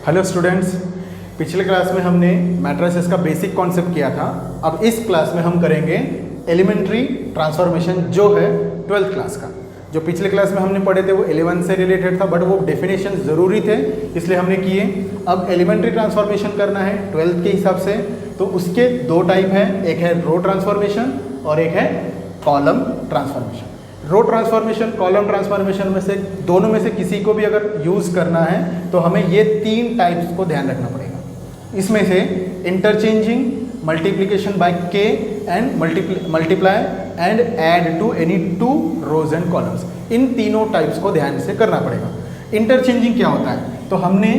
Hello students, पिछले class में हमने मैट्रिसेस का बेसिक कॉन्सेप्ट किया था। अब इस क्लास में हम करेंगे एलिमेंट्री ट्रांसफॉर्मेशन जो है 12th क्लास का। जो पिछले क्लास में हमने पढ़े थे वो 11 से रिलेटेड था, बट वो डेफिनेशन ज़रूरी थे इसलिए हमने किए। अब एलिमेंट्री ट्रांसफॉर्मेशन करना है 12th के हिसाब से, तो उसके दो टाइप हैं, एक है रो ट्रांसफॉर्मेशन और एक है कॉलम ट्रांसफॉर्मेशन। रो ट्रांसफॉर्मेशन, कॉलम ट्रांसफॉर्मेशन में से दोनों में से किसी को भी अगर यूज़ करना है तो हमें ये तीन टाइप्स को ध्यान रखना पड़ेगा। इसमें से interchanging, multiplication by k and multiply and add to any two rows and columns, इन तीनों टाइप्स को ध्यान से करना पड़ेगा। इंटरचेंजिंग क्या होता है, तो हमने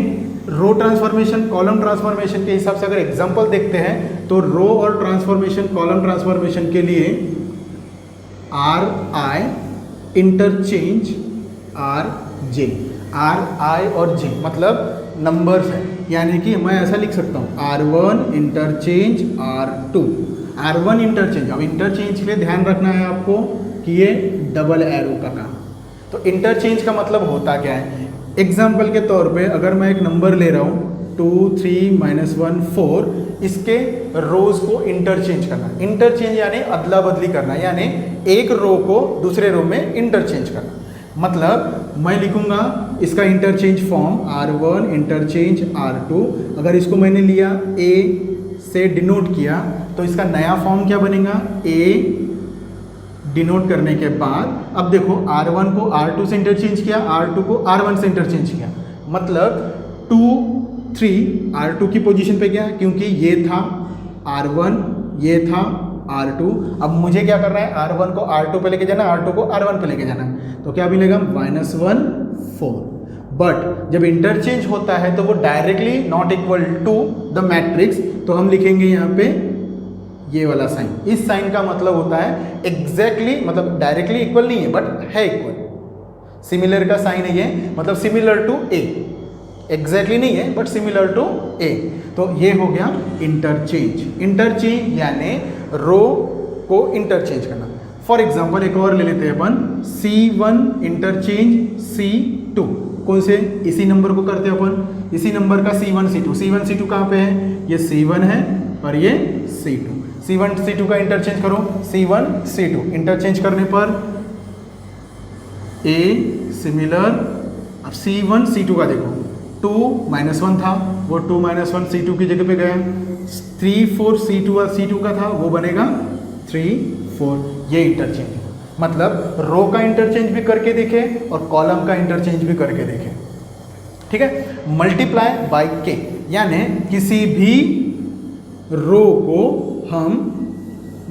रो ट्रांसफॉर्मेशन, कॉलम ट्रांसफॉर्मेशन के हिसाब से अगर एग्जांपल देखते हैं तो रो और ट्रांसफॉर्मेशन, कॉलम ट्रांसफॉर्मेशन के लिए are I interchange R J, are आई और जे मतलब नंबर्स है, यानी कि मैं ऐसा लिख सकता हूँ R1 interchange R2, R1 interchange. अब इंटरचेंज के लिए ध्यान रखना है आपको कि ये डबल एरो का काम। तो इंटरचेंज का मतलब होता क्या है, एग्जाम्पल के तौर पे अगर मैं एक नंबर ले रहा हूँ 2 3 -1 4, इसके रोज को इंटरचेंज करना। इंटरचेंज यानी अदला बदली करना, यानी एक रो को दूसरे रो में इंटरचेंज करना। मतलब मैं लिखूंगा इसका interchange form R1 interchange R2। अगर इसको मैंने लिया A से डिनोट किया तो इसका नया फॉर्म क्या बनेगा, A डिनोट करने के बाद अब देखो R1 को R2 से इंटरचेंज किया, R2 को R1 से इंटरचेंज किया, मतलब 2 3 R2 की पोजीशन पे गया क्योंकि ये था R1, ये था R2। अब मुझे क्या करना है, R1 को R2 पे लेके जाना, R2 को R1 पे लेके जाना, तो क्या मिलेगा -1 4। बट जब इंटरचेंज होता है तो वो directly not equal to the matrix, तो हम लिखेंगे यहाँ पे ये वाला साइन। इस साइन का मतलब होता है एग्जैक्टली, मतलब डायरेक्टली इक्वल नहीं है बट है इक्वल। सिमिलर का साइन है ये, मतलब सिमिलर टू ए, एग्जैक्टली नहीं है बट सिमिलर टू ए। तो ये हो गया इंटरचेंज। इंटरचेंज यानी रो को इंटरचेंज करना। फॉर एग्जाम्पल एक और ले लेते हैं अपन, C1 इंटरचेंज C2। कौन से, इसी नंबर को करते हैं अपन, इसी नंबर का C1 C2। C1 C2 कहाँ पे है, ये C1 है और ये C2। C1 C2 का इंटरचेंज करो, C1 C2 इंटरचेंज करने पर A सिमिलर। अब C1 C2 का देखो 2 -1 था, वो 2 -1 C2 की जगह पे गया। 3 4 C2 का था, वो बनेगा 3 4। ये इंटरचेंज, मतलब रो का इंटरचेंज भी करके देखे और कॉलम का इंटरचेंज भी करके देखे। ठीक है। मल्टीप्लाई बाय के, यानी किसी भी रो को हम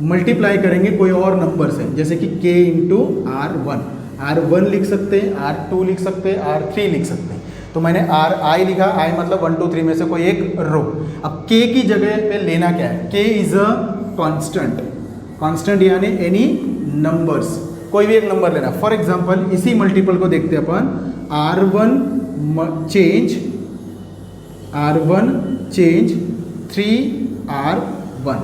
मल्टीप्लाई करेंगे कोई और नंबर से, जैसे कि k इंटू R1 लिख सकते हैं, R2 लिख सकते हैं, R3 लिख सकते हैं। तो मैंने I लिखा, I मतलब 1 2 3 में से कोई एक रो। अब k की जगह पे लेना क्या है, k is a constant. Constant यानी एनी नंबर्स, कोई भी एक नंबर लेना। फॉर एग्जांपल इसी मल्टीपल को देखते हैं अपन, R1 चेंज 3R1।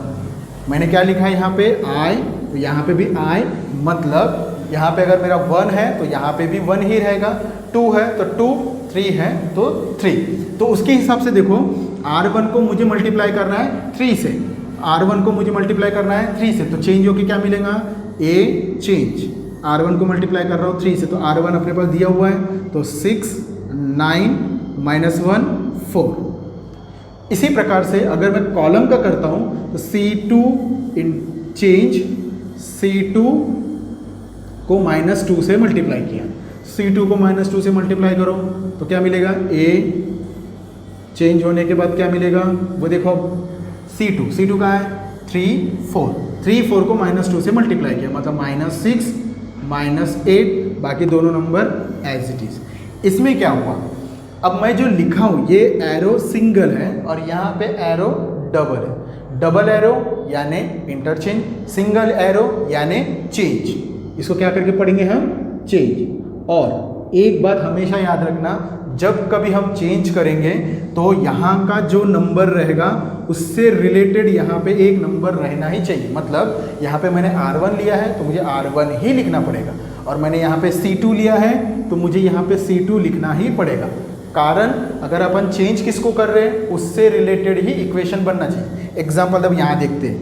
मैंने क्या लिखा है यहाँ पे I, तो यहाँ पे भी I, मतलब यहाँ पे अगर मेरा 1 है तो यहाँ पे भी 1 ही रहेगा, 2 है तो 2, 3 है तो 3। तो उसके हिसाब से देखो R1 को मुझे मल्टीप्लाई करना है 3 से, R1 को मुझे मल्टीप्लाई करना है 3 से, तो चेंज होके क्या मिलेगा, A चेंज। R1 को मल्टीप्लाई कर रहा हूँ 3 से, तो R1 अपने पास दिया हुआ है, तो 6 9 -1 4। इसी प्रकार से अगर मैं कॉलम का करता हूँ तो C2 चेंज C2 को -2 से मल्टीप्लाई किया, C2 को -2 से मल्टीप्लाई करो तो क्या मिलेगा, A चेंज होने के बाद क्या मिलेगा, वो देखो C2 का है 3 4 को -2 से मल्टीप्लाई किया, मतलब -6 -8, बाकी दोनों नंबर एज इट इज। इसमें क्या हुआ, अब मैं जो लिखा हूँ ये एरो सिंगल है और यहाँ पे एरो डबल है। डबल एरो यानी इंटरचेंज, सिंगल एरो यानी चेंज। इसको क्या करके पढ़ेंगे हम, चेंज। और एक बात हमेशा याद रखना, जब कभी हम चेंज करेंगे तो यहाँ का जो नंबर रहेगा उससे रिलेटेड यहाँ पे एक नंबर रहना ही चाहिए। मतलब यहाँ पे मैंने R1 लिया है तो मुझे R1 ही लिखना पड़ेगा, और मैंने यहाँ पे C2 लिया है तो मुझे यहाँ पे C2 लिखना ही पड़ेगा। कारण अगर अपन चेंज किसको कर रहे हैं उससे रिलेटेड ही इक्वेशन बनना चाहिए। एग्जाम्पल अब यहाँ देखते हैं,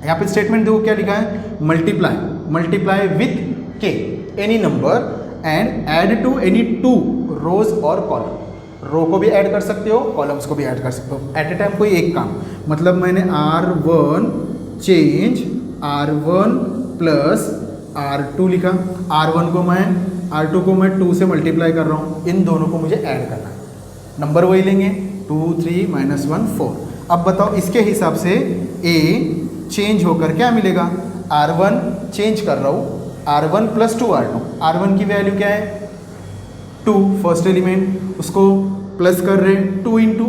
यहाँ पे स्टेटमेंट देखो क्या लिखा है, multiply with k any number and add to any two rows और कॉलम। रो को भी ऐड कर सकते हो, कॉलम्स को भी ऐड कर सकते हो एट ए टाइम, कोई एक काम। मतलब मैंने R1 change R1 plus R2 लिखा, R2 को मैं 2 से मल्टीप्लाई कर रहा हूँ, इन दोनों को मुझे ऐड करना है, नंबर वही लेंगे 2 3 -1 4। अब बताओ इसके हिसाब से A चेंज होकर क्या मिलेगा, R1 चेंज कर रहा हूँ R1 प्लस 2 R2, R1 की वैल्यू क्या है 2 फर्स्ट एलिमेंट, उसको प्लस कर रहे हैं 2 इंटू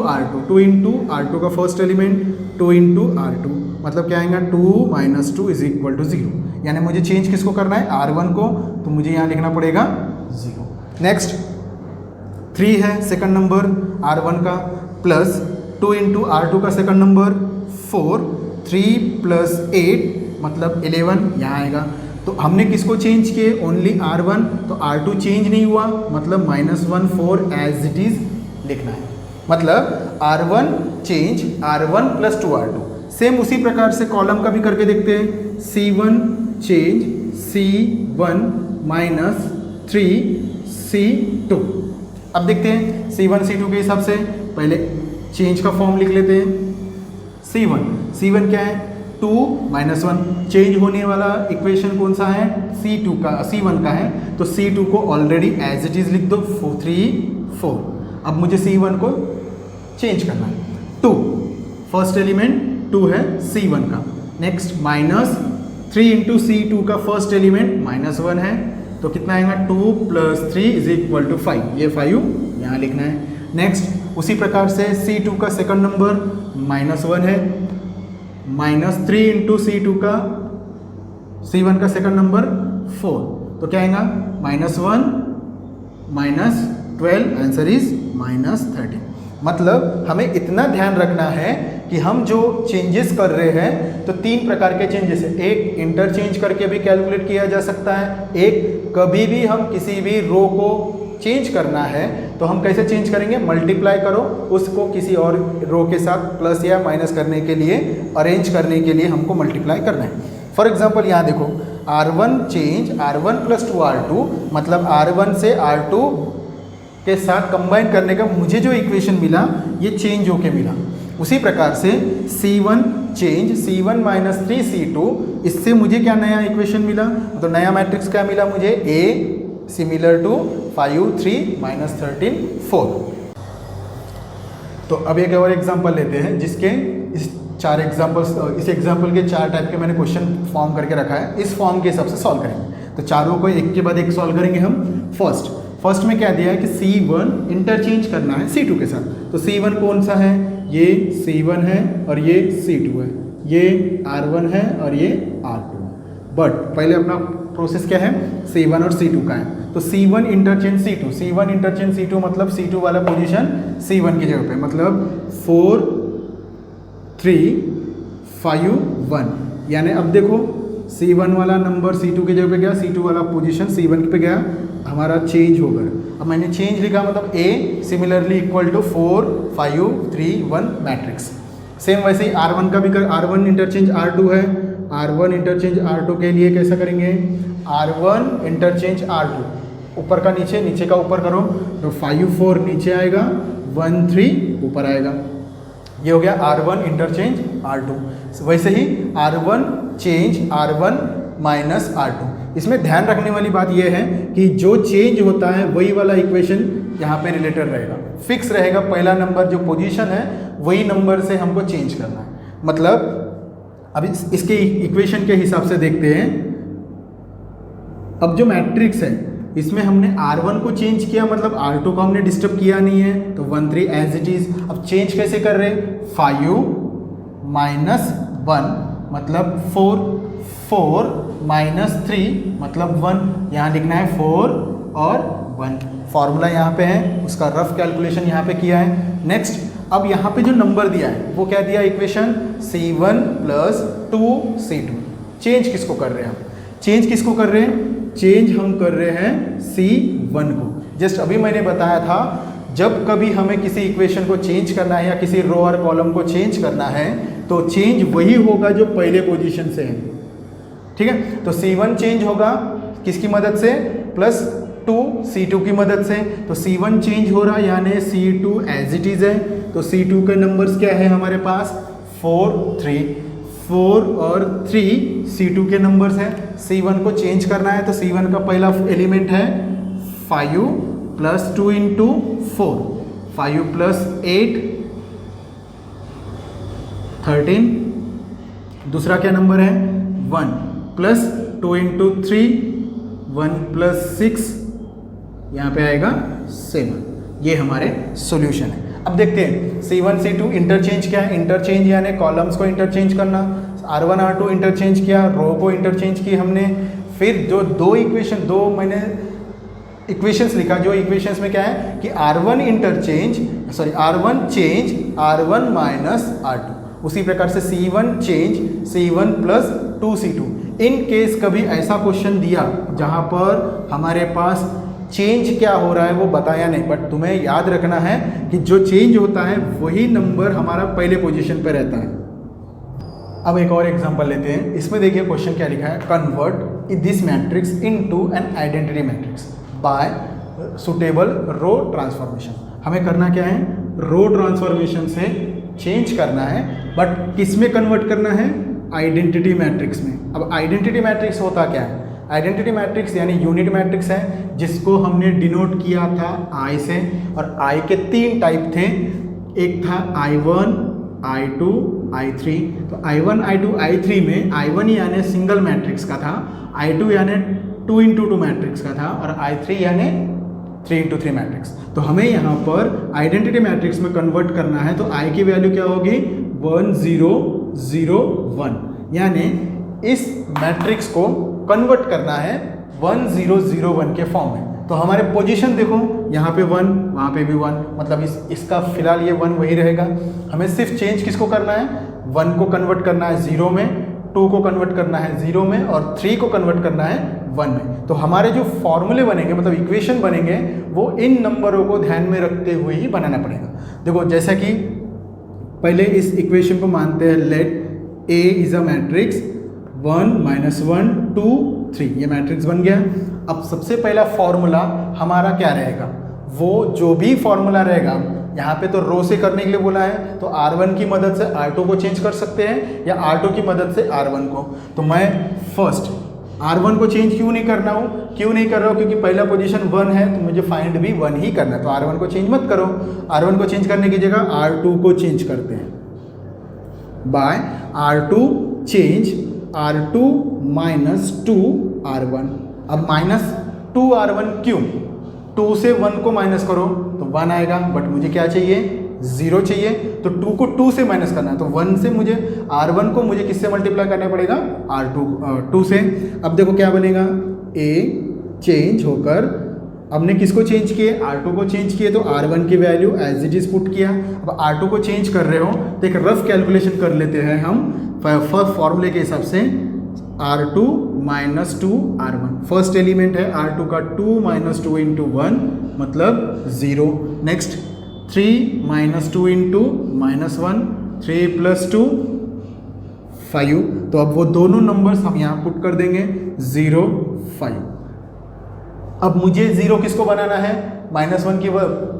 R2 का फर्स्ट एलिमेंट 2 इंटू R2, मतलब क्या आएगा 2 - 2 = 0। यानी मुझे चेंज किसको करना है R1 को, तो मुझे यहाँ लिखना पड़ेगा 0। नेक्स्ट 3 है सेकंड नंबर R1 का, प्लस 2 इंटू R2 का सेकंड नंबर 4, 3 + 8 मतलब 11 यहाँ आएगा। तो हमने किसको चेंज किए, ओनली R1, तो R2 चेंज नहीं हुआ, मतलब -1 4 एज इट इज लिखना है। मतलब R1 change R1 + 2 R2। Same उसी प्रकार से कॉलम का भी करके देखते हैं, C1 चेंज C1 - 3 C2। अब देखते हैं C1 C2 के हिसाब से, पहले चेंज का फॉर्म लिख लेते हैं। C1 क्या है 2 - 1, चेंज होने वाला इक्वेशन कौन सा है C1 का है, तो C2 को ऑलरेडी एज इट इज लिख दो 3 4। अब मुझे C1 को चेंज करना है, 2 फर्स्ट एलिमेंट 2 है C1 का, नेक्स्ट -3 इंटू C2 का फर्स्ट एलिमेंट -1 है, तो कितना आएगा 2 + 3 = 5, ये 5 यहाँ लिखना है। नेक्स्ट उसी प्रकार से C2 का सेकंड नंबर -1 है, -3 इंटू C2 का C1 का सेकंड नंबर 4, तो क्या आएगा -1 -12, आंसर इज -13। मतलब हमें इतना ध्यान रखना है कि हम जो चेंजेस कर रहे हैं, तो 3 प्रकार के चेंजेस है। एक इंटरचेंज करके भी कैलकुलेट किया जा सकता है, एक कभी भी हम किसी भी रो को चेंज करना है तो हम कैसे चेंज करेंगे, मल्टीप्लाई करो उसको किसी और रो के साथ प्लस या माइनस करने के लिए, अरेंज करने के लिए हमको मल्टीप्लाई करना है। फॉर एग्जांपल यहाँ देखो R1 चेंज R1 + 2 R2, मतलब R1 से R2 के साथ कंबाइन करने का मुझे जो इक्वेशन मिला ये चेंज होके मिला। उसी प्रकार से C1 चेंज C1 - 3 C2, इससे मुझे क्या नया इक्वेशन मिला, तो नया मैट्रिक्स क्या मिला मुझे, A सिमिलर टू 5 3 -13 4। तो अब एक और एग्जांपल लेते हैं जिसके इस इस एग्जांपल के 4 टाइप के मैंने क्वेश्चन फॉर्म करके रखा है, इस फॉर्म के हिसाब से सॉल्व करेंगे। तो चारों को एक के बाद एक सॉल्व करेंगे हम। फर्स्ट में क्या दिया है कि C1 इंटरचेंज करना है C2 के साथ, तो C1 कौन सा है, ये C1 है और ये C2 है, ये R1 है और ये R2 है। बट पहले अपना प्रोसेस क्या है, C1 और C2 का है, तो C1 इंटरचेंज C2 मतलब C2 वाला पोजीशन C1 की जगह पे, मतलब 4 3 5 1, यानी अब देखो C1 वाला नंबर C2 की जगह पे गया, C2 वाला पोजीशन C1 पे गया, हमारा चेंज हो गया। अब मैंने चेंज लिखा, मतलब A सिमिलरली = 4 5 3 1 मैट्रिक्स। सेम वैसे ही R1 का भी R1 इंटरचेंज R2 है, R1 इंटरचेंज R2 के लिए कैसा करेंगे, R1 इंटरचेंज R2, ऊपर का नीचे, नीचे का ऊपर करो, तो 5 4 नीचे आएगा, 1 3 ऊपर आएगा, ये हो गया R1 इंटरचेंज R2। वैसे ही R1 चेंज R1 - R2। इसमें ध्यान रखने वाली बात यह है कि जो चेंज होता है वही वाला इक्वेशन यहाँ पे रिलेटेड रहेगा, फिक्स रहेगा, पहला नंबर जो पोजीशन है वही नंबर से हमको चेंज करना है। मतलब अब इसके इक्वेशन के हिसाब से देखते हैं। अब जो मैट्रिक्स है इसमें हमने R1 को चेंज किया, मतलब R2 को हमने डिस्टर्ब किया नहीं है, तो 1 3 एज इट इज। अब चेंज कैसे कर रहे हैं, 5 - 1 मतलब 4 4 - 3 मतलब 1, यहाँ लिखना है 4 और 1। फॉर्मूला यहाँ पे है, उसका रफ कैलकुलेशन यहाँ पे किया है। नेक्स्ट अब यहाँ पे जो नंबर दिया है वो क्या दिया, इक्वेशन C1 + 2 C2। चेंज किसको कर रहे हैं हम, चेंज किसको कर रहे हैं, चेंज हम कर रहे हैं C1 को। जस्ट अभी मैंने बताया था जब कभी हमें किसी इक्वेशन को चेंज करना है या किसी रो और कॉलम को चेंज करना है तो चेंज वही होगा जो पहले पोजीशन से है, ठीक है। तो C1 चेंज होगा किसकी मदद से, +2 C2 की मदद से। तो C1 चेंज हो रहा है यानी C2 एज इट इज़ है। तो C2 के नंबर्स क्या है हमारे पास, 4, 3, 4 और 3 C2 के नंबर्स हैं। C1 को चेंज करना है तो C1 का पहला एलिमेंट है 5 + 2 × 4, 5 + 8 13। दूसरा क्या नंबर है, 1 + 2 × 3, 1 + 6, यहाँ पे आएगा 7। ये हमारे सॉल्यूशन है। अब देखते हैं C1 C2 इंटरचेंज क्या है। इंटरचेंज यानी कॉलम्स को इंटरचेंज करना। R1 R2 इंटरचेंज किया, रो को इंटरचेंज की हमने। फिर जो दो मैंने इक्वेशंस लिखा, जो इक्वेशंस में क्या है कि R1 चेंज R1 - R2। उसी प्रकार से C1 change C1 + 2C2। In case कभी ऐसा क्वेश्चन दिया जहाँ पर हमारे पास चेंज क्या हो रहा है वो बताया नहीं, बट तुम्हें याद रखना है कि जो चेंज होता है वही नंबर हमारा पहले पोजीशन पे रहता है। अब एक और एग्जांपल लेते हैं। इसमें देखिए क्वेश्चन क्या लिखा है, convert this matrix into an identity matrix by suitable row transformation. हमें करना क्या है, रो ट्रांसफॉर्मेशन से चेंज करना है, बट किस में कन्वर्ट करना है, आइडेंटिटी मैट्रिक्स में। अब आइडेंटिटी मैट्रिक्स होता क्या है, आइडेंटिटी मैट्रिक्स यानी यूनिट मैट्रिक्स है जिसको हमने डिनोट किया था I से। और I के 3 टाइप थे, एक था I1, I2, I3। तो I1, I2, I3 में I1 यानी सिंगल मैट्रिक्स का था, I2 यानी 2 × 2 मैट्रिक्स का था, और I3 यानी 3 × 3 मैट्रिक्स। तो हमें यहाँ पर आइडेंटिटी मैट्रिक्स में कन्वर्ट करना है। तो I की वैल्यू क्या होगी, 1 0 0 1, यानी इस मैट्रिक्स को कन्वर्ट करना है 1 0 0 1 के फॉर्म में। तो हमारे पोजीशन देखो, यहाँ पे 1, वहाँ पे भी 1, मतलब इसका फिलहाल ये 1 वही रहेगा। हमें सिर्फ चेंज किसको करना है, 1 को कन्वर्ट करना है 0 में, 2 को कन्वर्ट करना है 0 में, और 3 को कन्वर्ट करना है 1 में। तो हमारे जो फॉर्मूले बनेंगे, मतलब इक्वेशन बनेंगे, वो इन नंबरों को ध्यान में रखते हुए ही बनाना पड़ेगा। देखो जैसा कि पहले इस इक्वेशन को मानते हैं, let A is a matrix 1 - 1 2 3, ये मैट्रिक्स बन गया। अब सबसे पहला फॉर्मूला हमारा क्या रहेगा, वो जो भी फॉर्मूला रहेगा, यहाँ पे तो रो से करने के लिए बोला है, तो R1 की मदद से R2 को चेंज कर सकते हैं या R2 की मदद से R1 को। तो मैं फर्स्ट R1 को चेंज क्यों नहीं कर रहा हूँ, क्योंकि पहला पोजीशन 1 है, तो मुझे फाइंड भी 1 ही करना है। तो R1 को चेंज मत करो, R1 को चेंज करने की जगह R2 को चेंज करते हैं bye R2 change R2 - 2 R1। अब -2R1 क्यों, 2 से 1 को माइनस करो तो 1 आएगा, बट मुझे क्या चाहिए, 0 चाहिए। तो 2 को 2 से माइनस करना है, तो 1 से मुझे R1 को मुझे किससे मल्टीप्लाई करना पड़ेगा, R2 से। अब देखो क्या बनेगा, A चेंज होकर हमने किसको चेंज किए, R2 को चेंज किए, तो R1 की value as it is put किया। अब R2 को चेंज कर रहे हो तो एक रफ कैलकुलेशन कर लेते हैं हम फॉर्मूले के हिसाब से, R2 - 2 R1। फर्स्ट एलिमेंट है R2 का 2 - 2 × 1 मतलब 0। नेक्स्ट 3 - 2 × -1, 3 + 2 5। तो अब वो दोनों नंबर्स हम यहाँ पुट कर देंगे, 0 5। अब मुझे 0 किसको बनाना है, -1 की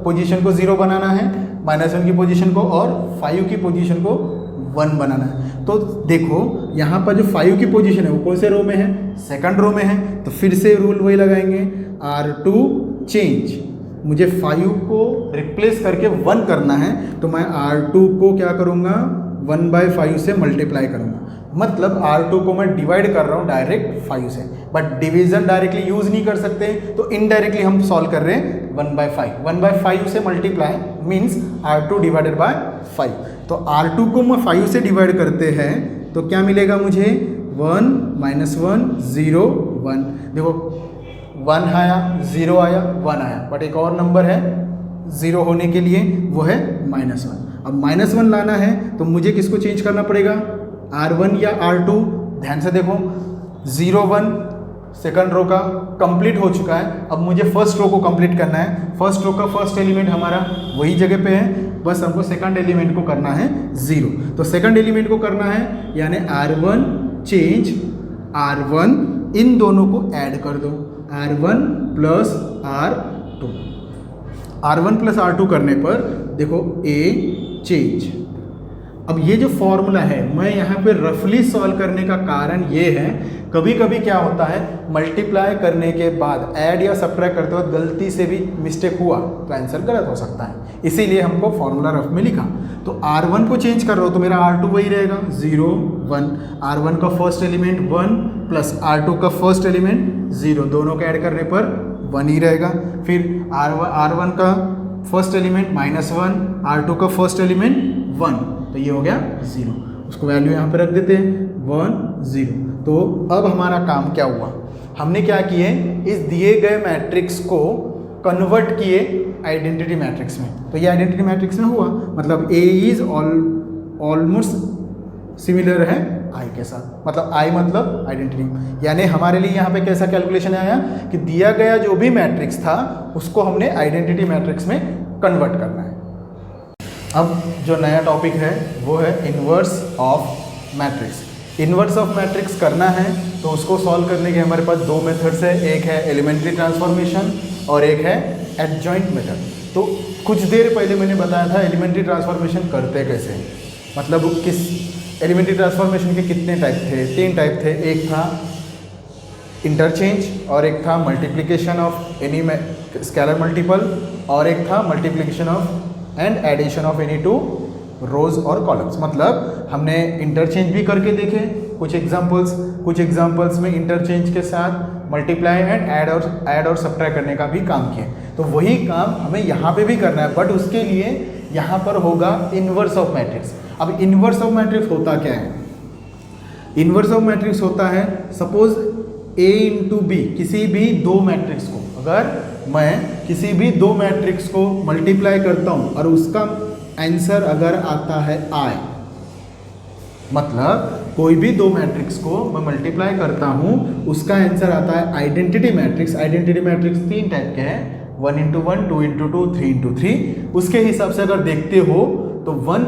पोजीशन को 0 बनाना है, -1 की पोजीशन को, और 5 की पोजीशन को 1 बनाना है। तो देखो यहाँ पर जो 5 की पोजीशन है वो कौन से रो में है, सेकंड रो में है। तो फिर से रूल वही लगाएंगे, R2 चेंज, मुझे 5 को रिप्लेस करके 1 करना है, तो मैं R2 को क्या करूँगा, 1/5 से मल्टीप्लाई करूँगा। मतलब R2 को मैं डिवाइड कर रहा हूँ डायरेक्ट 5 से, बट डिवीजन डायरेक्टली यूज़ नहीं कर सकते, तो इनडायरेक्टली हम सॉल्व कर रहे हैं 1/5। 1/5 से मल्टीप्लाई मीन्स R2 / 5। तो R2 को मैं 5 से डिवाइड करते हैं तो क्या मिलेगा मुझे, 1 - 1 0 1। देखो 1 आया, 0 आया, 1 आया, बट एक और नंबर है 0 होने के लिए, वो है -1। अब -1 लाना है तो मुझे किसको चेंज करना पड़ेगा, R1 या R2। ध्यान से देखो, 0 1 सेकंड रो का कंप्लीट हो चुका है। अब मुझे फर्स्ट रो को कंप्लीट करना है। फर्स्ट रो का फर्स्ट एलिमेंट हमारा वही जगह पे है, बस हमको सेकंड एलिमेंट को करना है 0। तो सेकंड एलिमेंट को करना है यानी R1 चेंज R1, इन दोनों को ऐड कर दो, R1 plus R2। R1 plus R2 करने पर देखो A चेंज। अब ये जो फॉर्मूला है मैं यहाँ पे रफली सॉल्व करने का कारण ये है, कभी कभी क्या होता है मल्टीप्लाई करने के बाद ऐड या सब्ट्रैक्ट करते वक्त गलती से भी मिस्टेक हुआ तो आंसर गलत हो सकता है, इसीलिए हमको फॉर्मूला रफ में लिखा। तो R1 को चेंज कर रहा हो तो मेरा R2 वही रहेगा 0 1, R1 का फर्स्ट एलिमेंट 1 प्लस R2 का फर्स्ट एलिमेंट 0, दोनों का ऐड करने पर 1 ही रहेगा। फिर R1 का फर्स्ट एलिमेंट -1, R2 का फर्स्ट एलिमेंट 1, तो ये हो गया 0। उसको वैल्यू यहाँ पे रख देते हैं 1 0। तो अब हमारा काम क्या हुआ, हमने क्या किए, इस दिए गए मैट्रिक्स को कन्वर्ट किए आइडेंटिटी मैट्रिक्स में। तो ये आइडेंटिटी मैट्रिक्स में हुआ, मतलब A इज ऑलमोस्ट सिमिलर है I के साथ, मतलब I मतलब आइडेंटिटी। यानी हमारे लिए यहाँ पे कैसा कैलकुलेशन आया कि दिया गया जो भी मैट्रिक्स था उसको हमने आइडेंटिटी मैट्रिक्स में कन्वर्ट करना है। अब जो नया टॉपिक है वो है inverse of matrix. Inverse of matrix करना है तो उसको सॉल्व करने के हमारे पास दो मेथड्स है, एक है एलिमेंट्री ट्रांसफॉर्मेशन और एक है एडजॉइंट मेथड। तो कुछ देर पहले मैंने बताया था एलिमेंट्री ट्रांसफॉर्मेशन करते कैसे, मतलब किस एलिमेंट्री ट्रांसफॉर्मेशन के कितने टाइप थे, 3 टाइप थे। एक था इंटरचेंज और एक था multiplication of any scalar multiple और एक था multiplication of and addition of any 2 rows और कॉलम्स। मतलब हमने इंटरचेंज भी करके देखे कुछ एग्जांपल्स में इंटरचेंज के साथ मल्टीप्लाई एंड ऐड और सब्ट्रैक्ट करने का भी काम किए। तो वही काम हमें यहाँ पे भी करना है, बट उसके लिए यहाँ पर होगा इन्वर्स ऑफ मैट्रिक्स। अब इन्वर्स ऑफ मैट्रिक्स होता क्या है, इन्वर्स ऑफ मैट्रिक्स होता है सपोज A इंटू बी, किसी भी दो मैट्रिक्स को अगर मैं किसी भी दो मैट्रिक्स को मल्टीप्लाई करता हूँ और उसका आंसर अगर आता है I, मतलब कोई भी दो मैट्रिक्स को मैं मल्टीप्लाई करता हूँ उसका आंसर आता है identity matrix. Identity matrix 3 type के हैं, 1 इंटू 1, 2 इंटू 2, 3 इंटू 3। उसके हिसाब से अगर देखते हो तो 1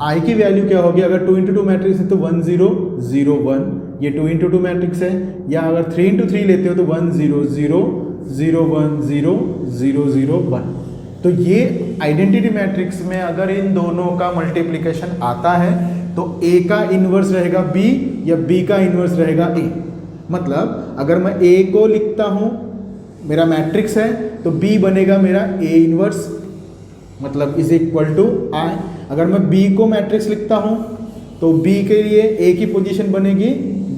I की वैल्यू क्या होगी, अगर 2 इंटू 2 मैट्रिक्स है तो 1 0 0 1, ये 2 इंटू 2 मैट्रिक्स है। या अगर 3 इंटू 3 लेते हो तो 1 0 0 0 1 0 0 0 1। तो ये आइडेंटिटी मैट्रिक्स में अगर इन दोनों का मल्टीप्लिकेशन आता है तो A का इन्वर्स रहेगा B या B का इन्वर्स रहेगा A। मतलब अगर मैं A को लिखता हूँ, मेरा मैट्रिक्स है, तो B बनेगा मेरा A इन्वर्स, मतलब इज इक्वल टू I। अगर मैं B को मैट्रिक्स लिखता हूँ तो B के लिए A की पोजीशन बनेगी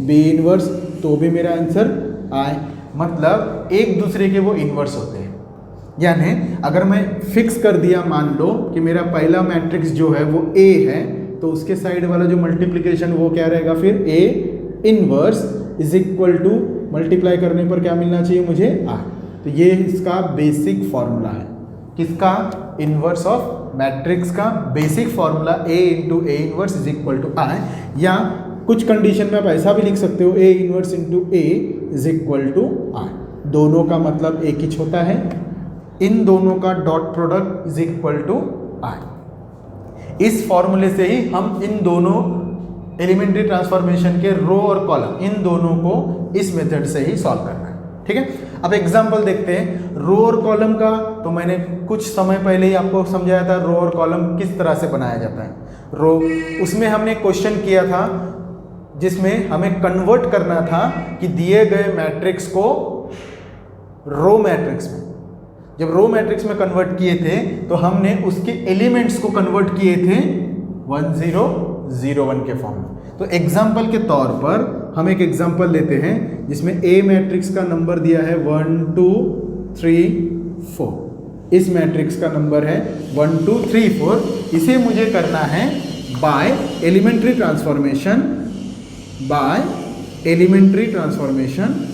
B इन्वर्स, तो भी मेरा आंसर I। मतलब एक दूसरे के वो इन्वर्स होते हैं। यानी अगर मैं फिक्स कर दिया, मान लो कि मेरा पहला मैट्रिक्स जो है वो A है, तो उसके साइड वाला जो मल्टीप्लिकेशन वो क्या रहेगा, फिर A inverse is equal to multiply करने पर क्या मिलना चाहिए मुझे I। तो ये इसका बेसिक फॉर्मूला है, किसका, इनवर्स ऑफ मैट्रिक्स का basic formula A into A inverse is equal to I। या कुछ कंडीशन में आप ऐसा भी लिख सकते हो A inverse into A is equal to I। दोनों का मतलब एक ही छोटा है, इन दोनों का dot product is equal to I। इस फॉर्मूले से ही हम इन दोनों एलिमेंट्री ट्रांसफॉर्मेशन के रो और कॉलम, इन दोनों को इस मेथड से ही सॉल्व करना है। ठीक है, अब एग्जांपल देखते हैं रो और कॉलम का। तो मैंने कुछ समय पहले ही आपको समझाया था रो और कॉलम किस तरह से बनाया जाता है। रो, उसमें हमने क्वेश्चन किया था जिसमें हमें कन्वर्ट करना था कि दिए गए मैट्रिक्स को रो मैट्रिक्स में। जब रो मैट्रिक्स में कन्वर्ट किए थे तो हमने उसके एलिमेंट्स को कन्वर्ट किए थे 1 0 0 1 के फॉर्म में। तो एग्जाम्पल के तौर पर हम एक एग्जाम्पल लेते हैं जिसमें A मैट्रिक्स का नंबर दिया है 1 2 3 4। इस मैट्रिक्स का नंबर है 1 2 3 4। इसे मुझे करना है by elementary transformation, by elementary transformation.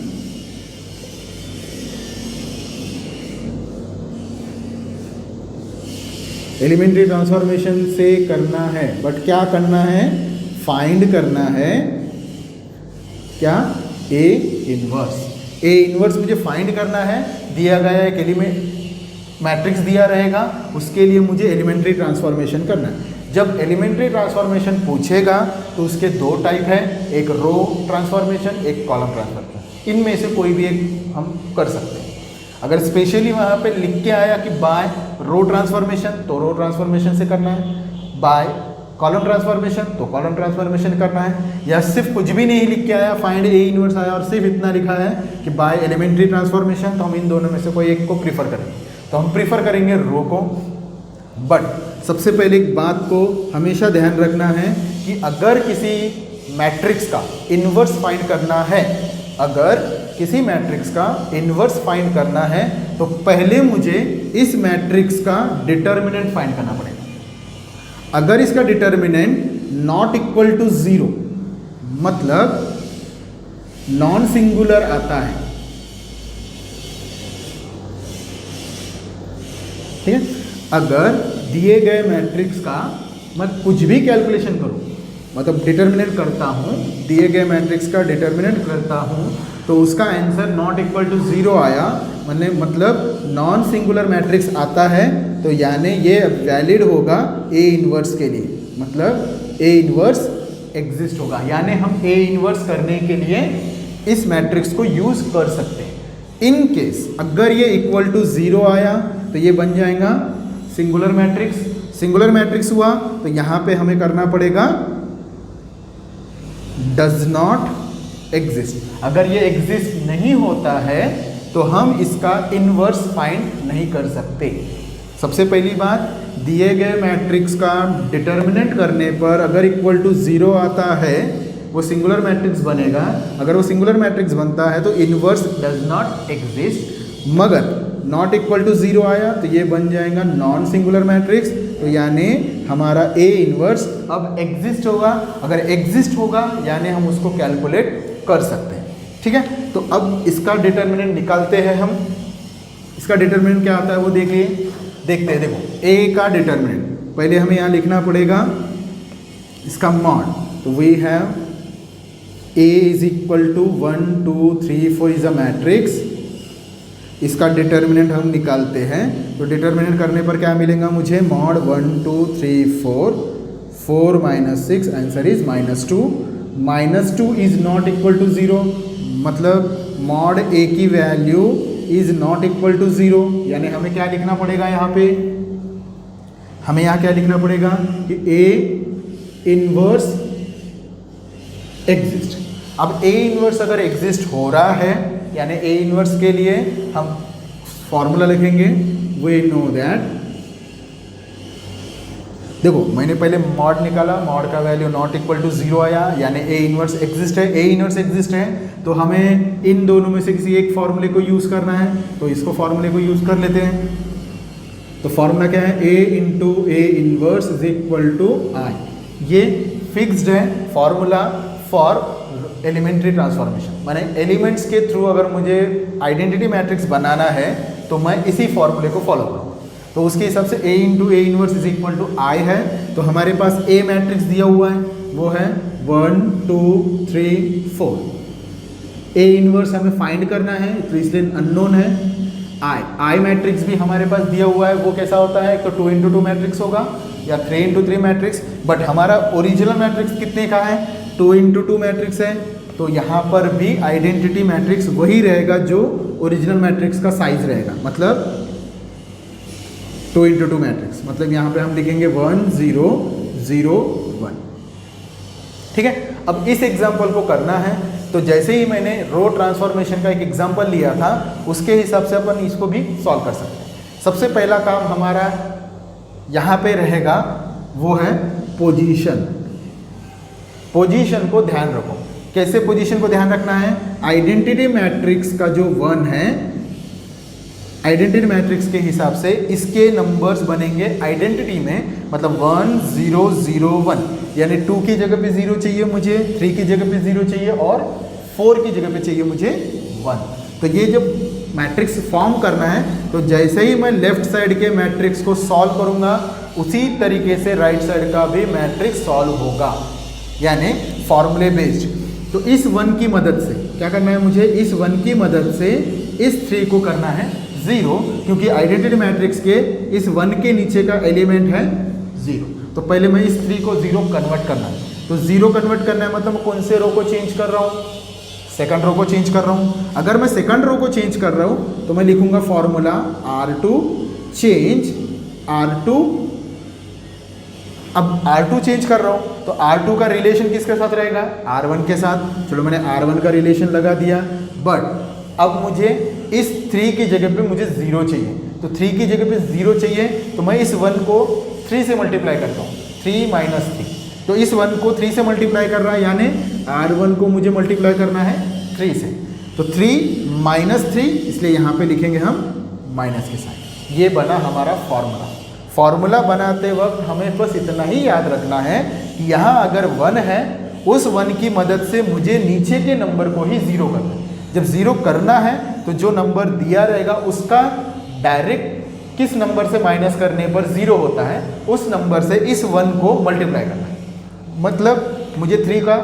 Elementary transformation से करना है, बट क्या करना है, फाइंड करना है क्या, A इनवर्स। ए इनवर्स मुझे फाइंड करना है, दिया गया एक एलिमेंट मैट्रिक्स दिया रहेगा, उसके लिए मुझे एलिमेंट्री ट्रांसफॉर्मेशन करना है। जब एलिमेंट्री ट्रांसफॉर्मेशन पूछेगा तो उसके दो टाइप है, एक रो ट्रांसफॉर्मेशन, एक कॉलम ट्रांसफॉर्मेशन। इनमें से कोई भी एक हम कर सकते हैं। अगर स्पेशली वहाँ पे लिख के आया कि बाय रो ट्रांसफॉर्मेशन तो रो ट्रांसफॉर्मेशन से करना है, बाय कॉलम ट्रांसफॉर्मेशन तो कॉलम ट्रांसफॉर्मेशन करना है, या सिर्फ कुछ भी नहीं लिख के आया, फाइंड ए इनवर्स आया और सिर्फ इतना लिखा है कि बाय एलिमेंट्री ट्रांसफॉर्मेशन, तो हम इन दोनों में से कोई एक को प्रीफर करेंगे। तो हम प्रीफर करेंगे रो को। बट सबसे पहले एक बात को हमेशा ध्यान रखना है कि अगर किसी मैट्रिक्स का इन्वर्स फाइंड करना है, अगर किसी मैट्रिक्स का इन्वर्स फाइंड करना है तो पहले मुझे इस मैट्रिक्स का डिटर्मिनेंट फाइंड करना पड़ेगा। अगर इसका डिटर्मिनेंट नॉट इक्वल टू 0 मतलब नॉन सिंगुलर आता है, ठीक है। अगर दिए गए मैट्रिक्स का मैं कुछ भी कैलकुलेशन करूं, मतलब डिटर्मिनेंट करता हूं, दिए गए मैट्रिक्स का डिटर्मिनेंट करता हूं तो उसका आंसर नॉट इक्वल टू 0 आया, मतलब नॉन सिंगुलर मैट्रिक्स आता है, तो यानी ये वैलिड होगा ए इनवर्स के लिए, मतलब ए इनवर्स एग्जिस्ट होगा, यानी हम ए इनवर्स करने के लिए इस मैट्रिक्स को यूज कर सकते हैं। इन केस अगर ये इक्वल टू 0 आया तो ये बन जाएगा सिंगुलर मैट्रिक्स। सिंगुलर मैट्रिक्स हुआ तो यहाँ पे हमें करना पड़ेगा डज नॉट एग्जिस्ट। अगर ये एग्जिस्ट नहीं होता है तो हम इसका इनवर्स फाइंड नहीं कर सकते। सबसे पहली बात, दिए गए मैट्रिक्स का डिटर्मिनेंट करने पर अगर इक्वल टू 0 आता है वो सिंगुलर मैट्रिक्स बनेगा। अगर वो सिंगुलर मैट्रिक्स बनता है तो इनवर्स डज नॉट एग्जिस्ट, मगर नॉट इक्वल टू 0 आया तो ये बन जाएगा नॉन सिंगुलर मैट्रिक्स, तो यानी हमारा ए इनवर्स अब एग्जिस्ट होगा। अगर एग्जिस्ट होगा यानी हम उसको कैलकुलेट कर सकते हैं, ठीक है। तो अब इसका डिटर्मिनेंट निकालते हैं हम। इसका डिटर्मिनेंट क्या आता है वो देखते हैं। देखो ए का डिटर्मिनेंट पहले हमें यहाँ लिखना पड़ेगा इसका मॉड, तो we have A is equal to 1 2 3 4 is a matrix. इसका डिटर्मिनेंट हम निकालते हैं, तो डिटर्मिनेंट करने पर क्या मिलेगा मुझे, mod 1 2 3 4 4 minus 6 answer is -2। -2 is not equal to 0, मतलब मॉड ए की वैल्यू इज नॉट इक्वल टू 0, यानी हमें क्या लिखना पड़ेगा यहाँ पे, हमें यहाँ क्या लिखना पड़ेगा कि ए इनवर्स एग्जिस्ट। अब ए इनवर्स अगर एग्जिस्ट हो रहा है यानी ए इनवर्स के लिए हम फॉर्मूला लिखेंगे, वी नो दैट, देखो मैंने पहले मॉड निकाला, मॉड का वैल्यू नॉट इक्वल टू 0 आया यानी ए इनवर्स एग्जिस्ट है। ए इनवर्स एग्जिस्ट है तो हमें इन दोनों में से किसी एक फॉर्मूले को यूज़ करना है, तो इसको फॉर्मूले को यूज़ कर लेते हैं। तो फॉर्मूला क्या है, A into A inverse is equal to I. ये फिक्स्ड है फॉर्मूला फॉर एलिमेंट्री ट्रांसफॉर्मेशन, माने एलिमेंट्स के थ्रू अगर मुझे आइडेंटिटी मैट्रिक्स बनाना है तो मैं इसी फॉर्मूले को फॉलो करूँगा। तो उसके हिसाब से A into A inverse is equal to I है। तो हमारे पास ए मैट्रिक्स दिया हुआ है वो है 1 2 3 4। ए इनवर्स हमें फाइंड करना है तो इसलिए अननोन है। आई मैट्रिक्स भी हमारे पास दिया हुआ है, वो कैसा होता है, तो 2 इंटू 2 मैट्रिक्स होगा या 3 इंटू 3 मैट्रिक्स, बट हमारा ओरिजिनल मैट्रिक्स कितने का है, 2 इंटू 2 मैट्रिक्स है। तो यहाँ पर भी आइडेंटिटी मैट्रिक्स वही रहेगा जो ओरिजिनल मैट्रिक्स का साइज रहेगा, मतलब 2 इंटू 2 मैट्रिक्स, मतलब यहाँ पे हम लिखेंगे 1 0 0 1, ठीक है। अब इस एग्जाम्पल को करना है तो जैसे ही मैंने रो ट्रांसफॉर्मेशन का एक एग्जाम्पल लिया था उसके हिसाब से अपन इसको भी सॉल्व कर सकते हैं। सबसे पहला काम हमारा यहाँ पे रहेगा वो है पोजीशन। पोजीशन को ध्यान रखो। कैसे पोजीशन को ध्यान रखना है, आइडेंटिटी मैट्रिक्स का जो 1 है, आइडेंटिटी मैट्रिक्स के हिसाब से इसके नंबर्स बनेंगे आइडेंटिटी में, मतलब 1 0 0 1, यानी 2 की जगह पे 0 चाहिए मुझे, 3 की जगह पे 0 चाहिए और 4 की जगह पे चाहिए मुझे 1। तो ये जब मैट्रिक्स फॉर्म करना है तो जैसे ही मैं लेफ्ट साइड के मैट्रिक्स को सॉल्व करूंगा उसी तरीके से राइट साइड का भी मैट्रिक्स सॉल्व होगा, यानी फॉर्मूले बेस्ड। तो इस 1 की मदद से क्या करना है मुझे, इस 1 की मदद से इस 3 को करना है 0, क्योंकि आइडेंटिटी मैट्रिक्स के इस 1 के नीचे का एलिमेंट है 0। तो पहले मैं इस 3 को 0 कन्वर्ट करना है। तो 0 कन्वर्ट करना है मतलब कौन से रो को चेंज कर रहा हूँ, सेकंड रो को चेंज कर रहा हूँ। अगर मैं सेकंड रो को चेंज कर रहा हूँ तो मैं लिखूंगा फॉर्मूला R2 चेंज R2। अब R2 चेंज कर रहा हूँ तो R2 का रिलेशन किसके साथ रहेगा, R1 के साथ। चलो मैंने R1 का रिलेशन लगा दिया, बट अब मुझे इस 3 की जगह पे मुझे 0 चाहिए। तो 3 की जगह पे 0 चाहिए तो मैं इस 1 को 3 से मल्टीप्लाई करता हूँ, 3 माइनस 3। तो इस 1 को 3 से मल्टीप्लाई कर रहा है, यानी R1 को मुझे मल्टीप्लाई करना है 3 से। तो 3 माइनस 3, इसलिए यहाँ पे लिखेंगे हम माइनस के साथ। ये बना हमारा फॉर्मूला। फॉर्मूला बनाते वक्त हमें बस इतना ही याद रखना है कि यहाँ अगर 1 है, उस 1 की मदद से मुझे नीचे के नंबर को ही 0 करना है। जब 0 करना है तो जो नंबर दिया रहेगा उसका डायरेक्ट किस नंबर से माइनस करने पर 0 होता है, उस नंबर से इस 1 को मल्टीप्लाई करना है। मतलब मुझे 3 का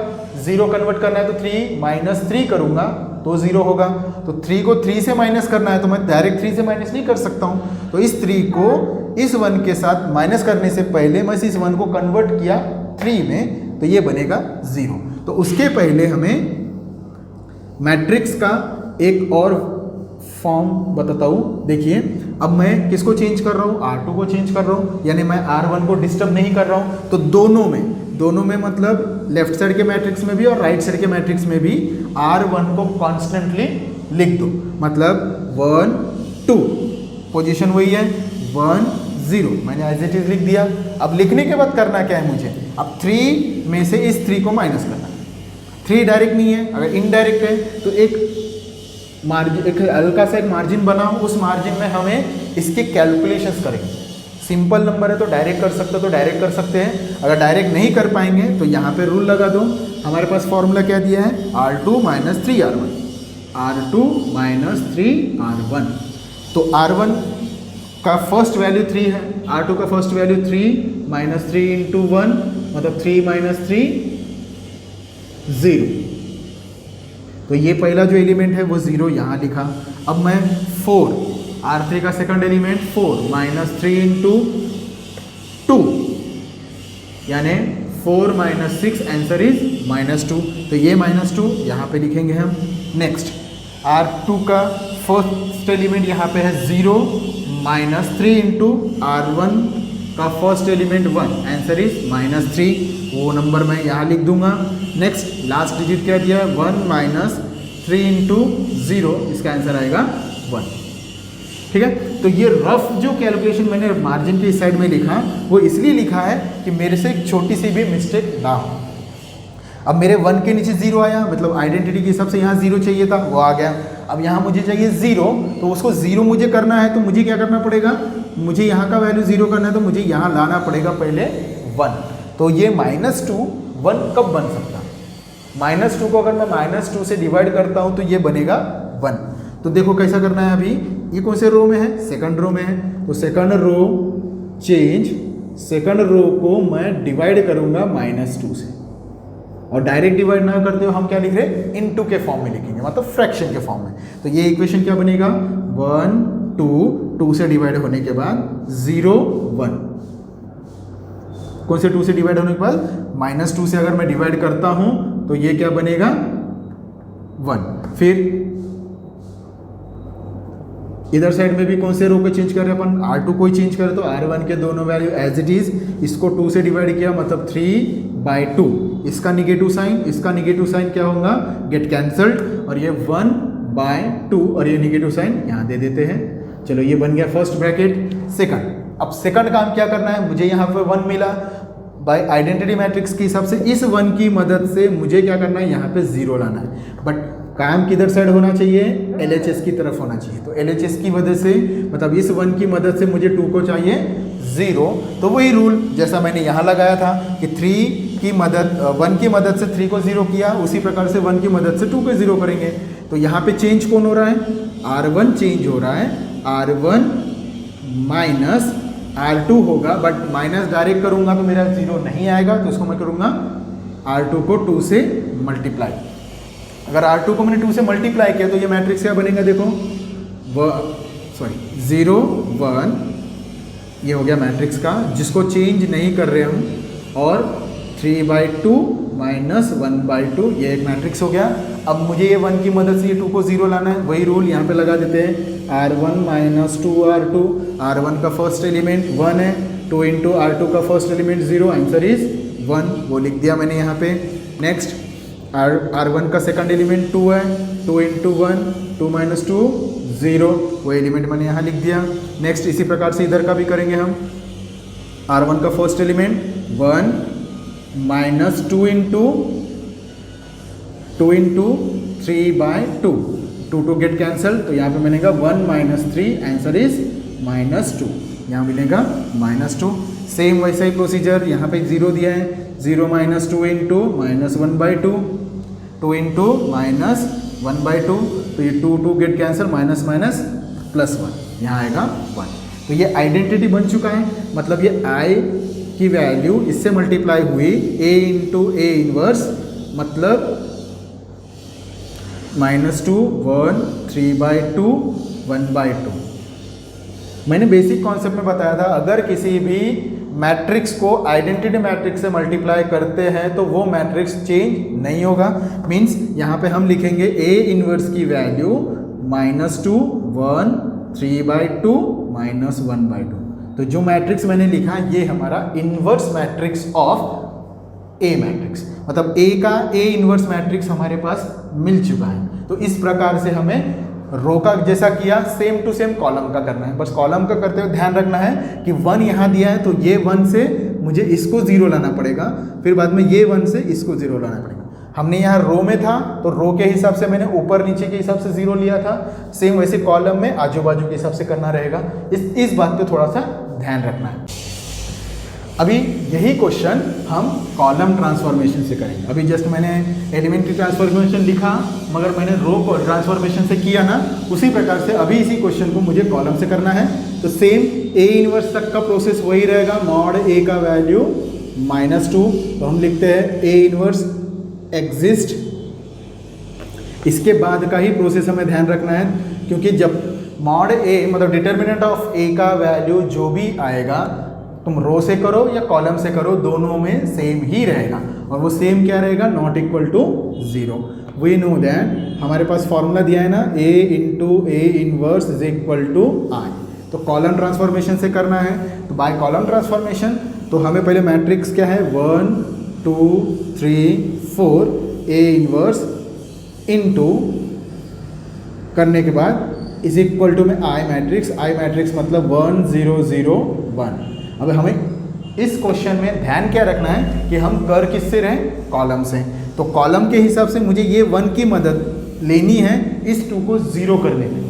0 कन्वर्ट करना है तो 3 माइनस 3 करूँगा तो 0 होगा। तो 3 को 3 से माइनस करना है तो मैं डायरेक्ट 3 से माइनस नहीं कर सकता हूँ। तो इस 3 को इस 1 के साथ माइनस करने से पहले मैं इस 1 को कन्वर्ट किया 3 में, तो ये बनेगा 0। तो उसके पहले हमें मैट्रिक्स का एक और फॉर्म बताता हूँ। देखिए अब मैं किसको चेंज कर रहा हूँ, R2 को चेंज कर रहा हूँ, यानी मैं R1 को डिस्टर्ब नहीं कर रहा हूँ। तो दोनों में मतलब लेफ्ट साइड के मैट्रिक्स में भी और राइट साइड के मैट्रिक्स में भी R1 को कॉन्स्टेंटली लिख दो। मतलब 1 2 पोजीशन वही है, 1 0 मैंने एज इट इज लिख दिया। अब लिखने के बाद करना क्या है मुझे, अब 3 में से इस 3 को माइनस करना है। 3 डायरेक्ट नहीं है, अगर इनडायरेक्ट है तो एक मार्जिन, एक हल्का सा एक मार्जिन बनाओ, उस मार्जिन में हमें इसके कैलकुलेशंस करेंगे। सिंपल नंबर है तो डायरेक्ट कर सकते हैं, अगर डायरेक्ट नहीं कर पाएंगे तो यहाँ पे रूल लगा दो। हमारे पास फॉर्मूला क्या दिया है, R2 minus 3R1, R2 minus 3R1। तो R1 का फर्स्ट वैल्यू 3 है, R2 का फर्स्ट वैल्यू 3 माइनस 3 इंटू 1 मतलब 3 माइनस 3 0। तो ये पहला जो एलिमेंट है वो 0 यहाँ लिखा। अब मैं 4 R3 का सेकंड एलिमेंट 4 माइनस 3 इंटू 2 यानी 4 माइनस 6 आंसर इज -2। तो ये -2 यहाँ पे लिखेंगे हम। नेक्स्ट R2 का फर्स्ट एलिमेंट यहाँ पे है 0 माइनस 3 इंटू R1 का फर्स्ट एलिमेंट 1 आंसर इज -3। वो नंबर मैं यहाँ लिख दूंगा। नेक्स्ट लास्ट डिजिट क्या दिया है, 1 माइनस 3 इंटू 0, इसका आंसर आएगा 1। ठीक है, तो ये रफ जो कैलकुलेशन मैंने मार्जिन के इस साइड में लिखा वो इसलिए लिखा है कि मेरे से एक छोटी सी भी मिस्टेक ना हो। अब मेरे 1 के नीचे 0 आया, मतलब आइडेंटिटी के हिसाब से यहाँ 0 चाहिए था, वो आ गया। अब यहाँ मुझे चाहिए 0, तो उसको 0 मुझे करना है तो मुझे क्या करना पड़ेगा, मुझे यहाँ का वैल्यू 0 करना है तो मुझे यहाँ लाना पड़ेगा पहले 1। तो ये -2 1 कब बन सकता है, -2 को अगर मैं -2 से डिवाइड करता हूँ तो ये बनेगा 1। तो देखो कैसा करना है, अभी ये कौन से रो में है, सेकंड रो में है। तो second row change, second row को मैं डिवाइड करूँगा -2 से, और डायरेक्ट डिवाइड ना करते हो हम क्या लिख रहे हैं, इनटू के फॉर्म में लिखेंगे, मतलब फ्रैक्शन के फॉर्म में। तो ये इक्वेशन क्या बनेगा, 1 2 2 से डिवाइड होने के बाद 0 1। कौन से 2 से डिवाइड होने के बाद, -2 से अगर मैं डिवाइड करता हूं तो ये क्या बनेगा 1। फिर इधर साइड में भी कौन से रो को चेंज कर रहे हैं अपन, R2 को ही चेंज करें तो R1 के दोनों वैल्यू एज इट इज, इसको 2 से डिवाइड किया मतलब 3/2। इसका निगेटिव साइन, इसका निगेटिव साइन क्या होगा, गेट कैंसल्ड, और ये 1/2 और ये निगेटिव साइन यहाँ दे देते हैं। चलो ये बन गया फर्स्ट ब्रैकेट। सेकंड, अब सेकंड काम क्या करना है, मुझे यहाँ पे 1 मिला, बाय आइडेंटिटी मैट्रिक्स के हिसाब से इस 1 की मदद से मुझे क्या करना है, यहाँ पे 0 लाना है। बट काम किधर साइड होना चाहिए, LHS की तरफ होना चाहिए। तो LHS की वजह से मतलब इस 1 की मदद से मुझे 2 को चाहिए 0। तो वही रूल जैसा मैंने यहाँ लगाया था कि 1 की मदद से 3 को 0 किया, उसी प्रकार से 1 की मदद से 2 को 0 करेंगे। तो यहाँ पे चेंज कौन हो रहा है, R1 चेंज हो रहा है, R1 माइनस R2 होगा, बट माइनस डायरेक्ट करूँगा तो मेरा 0 नहीं आएगा, तो उसको मैं करूँगा R2 को 2 से मल्टीप्लाई। अगर R2 को मैंने 2 से मल्टीप्लाई किया तो ये मैट्रिक्स क्या बनेगा, देखो 0 1, ये हो गया मैट्रिक्स का, जिसको चेंज नहीं कर रहे हम, और 3/2 माइनस 1/2, ये एक मैट्रिक्स हो गया। अब मुझे ये 1 की मदद से ये 2 को 0 लाना है, वही रूल यहाँ पे लगा देते हैं, R1 माइनस 2R2, R1 का फर्स्ट एलिमेंट 1 है, 2 इंटू R2 का फर्स्ट एलिमेंट 0, आंसर इज 1, वो लिख दिया मैंने यहाँ पे। नेक्स्ट R1 का सेकंड एलिमेंट 2 है, 2 इंटू 1, 2 माइनस 2 0, वो एलिमेंट मैंने यहाँ लिख दिया। नेक्स्ट इसी प्रकार से इधर का भी करेंगे हम, R1 का first element 1 minus 2 into 3/2, 2 get cancel, तो यहाँ पे मिलेगा 1 माइनस 3, आंसर इज -2, यहाँ मिलेगा -2। सेम वैसा ही प्रोसीजर, यहाँ पे 0 दिया है, 0 minus 2 into minus 1/2, 2 into minus 1/2, तो ये 2 get cancel, minus minus plus 1, यहाँ आएगा 1। तो ये आइडेंटिटी बन चुका है, मतलब ये I की वैल्यू इससे मल्टीप्लाई हुई A इंटू A इनवर्स, मतलब -2 1 3/2 1/2। मैंने बेसिक कॉन्सेप्ट में बताया था, अगर किसी भी मैट्रिक्स को आइडेंटिटी मैट्रिक्स से मल्टीप्लाई करते हैं तो वो मैट्रिक्स चेंज नहीं होगा। मीन्स यहाँ पे हम लिखेंगे A इनवर्स की वैल्यू -2 1 3/2 माइनस 1/2। तो जो मैट्रिक्स मैंने लिखा ये हमारा inverse matrix of A matrix, मतलब ए का ए इनवर्स मैट्रिक्स हमारे पास मिल चुका है। तो इस प्रकार से हमें रो का जैसा किया सेम टू सेम कॉलम का करना है। बस कॉलम का करते हुए ध्यान रखना है कि 1 यहाँ दिया है तो ये 1 से मुझे इसको 0 लाना पड़ेगा, फिर बाद में ये 1 से इसको 0 लाना पड़ेगा। हमने यहाँ रो में था तो रो के हिसाब से मैंने ऊपर नीचे के हिसाब से 0 लिया था, सेम वैसे कॉलम में आजू बाजू के हिसाब से करना रहेगा। इस बात पे थोड़ा सा ध्यान रखना है। अभी यही क्वेश्चन हम कॉलम ट्रांसफॉर्मेशन से करेंगे। अभी जस्ट मैंने एलिमेंट्री ट्रांसफॉर्मेशन लिखा, मगर मैंने रो को ट्रांसफॉर्मेशन से किया ना, उसी प्रकार से अभी इसी क्वेश्चन को मुझे कॉलम से करना है। तो सेम ए इनवर्स तक का प्रोसेस वही रहेगा, मॉड ए का वैल्यू -2, तो हम लिखते हैं ए इनवर्स एग्जिस्ट। इसके बाद का ही प्रोसेस हमें ध्यान रखना है, क्योंकि जब मॉड ए मतलब डिटर्मिनेंट ऑफ ए का वैल्यू जो भी आएगा, तुम रो से करो या कॉलम से करो, दोनों में सेम ही रहेगा। और वो सेम क्या रहेगा, not equal to 0। We know that, हमारे पास फॉर्मूला दिया है ना, a into A inverse is equal to I. तो कॉलम ट्रांसफॉर्मेशन से करना है, तो बाय कॉलम ट्रांसफॉर्मेशन तो हमें पहले मैट्रिक्स क्या है 1 2 3 4 ए इनवर्स इनटू करने के बाद इज इक्वल टू में आई मैट्रिक्स मतलब 1 0 0 1। अब हमें इस क्वेश्चन में ध्यान क्या रखना है कि हम कर किससे रहे, कॉलम से। तो कॉलम के हिसाब से मुझे ये 1 की मदद लेनी है इस 2 को 0 करने में।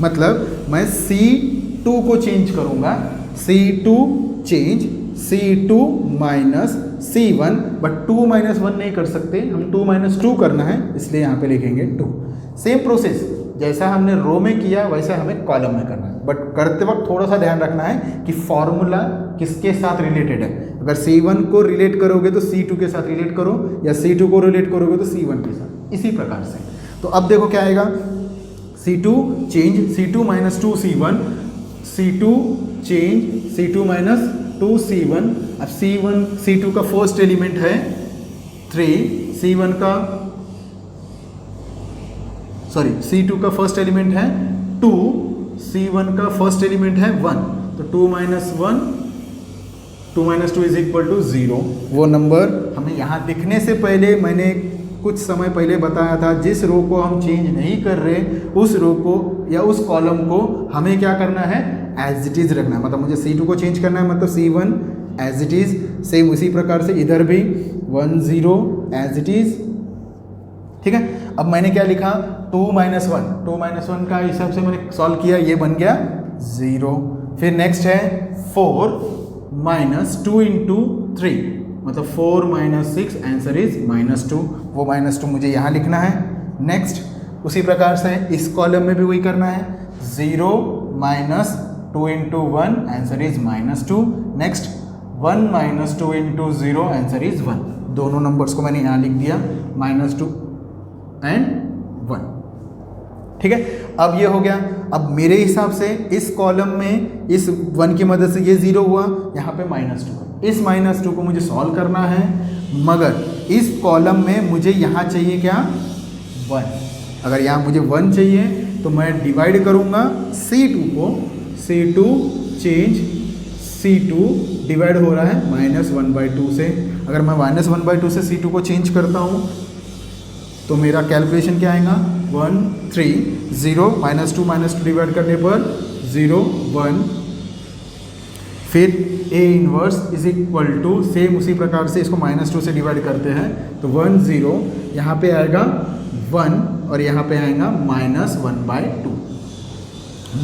मतलब मैं C2 को चेंज करूँगा, C2 change C2 minus C1, but 2 minus 1 नहीं कर सकते, हम 2 माइनस 2 करना है, इसलिए यहाँ पे लिखेंगे 2। सेम प्रोसेस जैसा हमने रो में किया वैसा हमें कॉलम में करना है, बट करते वक्त थोड़ा सा ध्यान रखना है कि फॉर्मूला किसके साथ रिलेटेड है। अगर C1 को रिलेट करोगे तो C2 के साथ रिलेट करो, या C2 को रिलेट करोगे तो C1 के साथ, इसी प्रकार से। तो अब देखो क्या आएगा, C2 change C2 minus 2 C1, C2 change C2 minus 2 C1। अब C2 का फर्स्ट एलिमेंट है 3, C2 का फर्स्ट एलिमेंट है 2, C1 का फर्स्ट एलिमेंट है 1, तो 2 माइनस 2 इज इक्वल टू 0। वो नंबर हमें यहाँ दिखने से पहले मैंने कुछ समय पहले बताया था, जिस रो को हम चेंज नहीं कर रहे उस रो को या उस कॉलम को हमें क्या करना है, एज इट इज़ रखना है। मतलब मुझे C2 को चेंज करना है, मतलब C1 as it is. Same उसी प्रकार से इधर भी 1 0 एज इट इज़, ठीक है। अब मैंने क्या लिखा 2 माइनस 1 का हिसाब से मैंने सॉल्व किया, ये बन गया 0। फिर नेक्स्ट है 4 माइनस 2 इंटू 3, मतलब 4 माइनस 6, आंसर इज -2। वो -2 मुझे यहाँ लिखना है। नेक्स्ट उसी प्रकार से इस कॉलम में भी वही करना है, 0 minus 2 into 1, answer is -2। Next 1 minus 2 into 0, answer is 1। दोनों नंबर्स को मैंने यहाँ लिख दिया, -2 एंड 1। ठीक है, अब ये हो गया। अब मेरे हिसाब से इस कॉलम में इस 1 की मदद से ये 0 हुआ, यहाँ पे -2 है। इस -2 को मुझे सॉल्व करना है, मगर इस कॉलम में मुझे यहाँ चाहिए क्या, 1। अगर यहाँ मुझे 1 चाहिए तो मैं डिवाइड करूँगा C2 को, C2 चेंज C2 डिवाइड हो रहा है -1/2 से। अगर मैं -1/2 से C2 को चेंज करता हूँ तो मेरा कैलकुलेशन क्या आएगा, 1 3 0 -2 डिवाइड करने पर 0 1। फिर A inverse is equal to, same उसी प्रकार से इसको -2 से डिवाइड करते हैं तो 1 0, यहाँ पे आएगा 1 और यहाँ पे आएगा -1/2।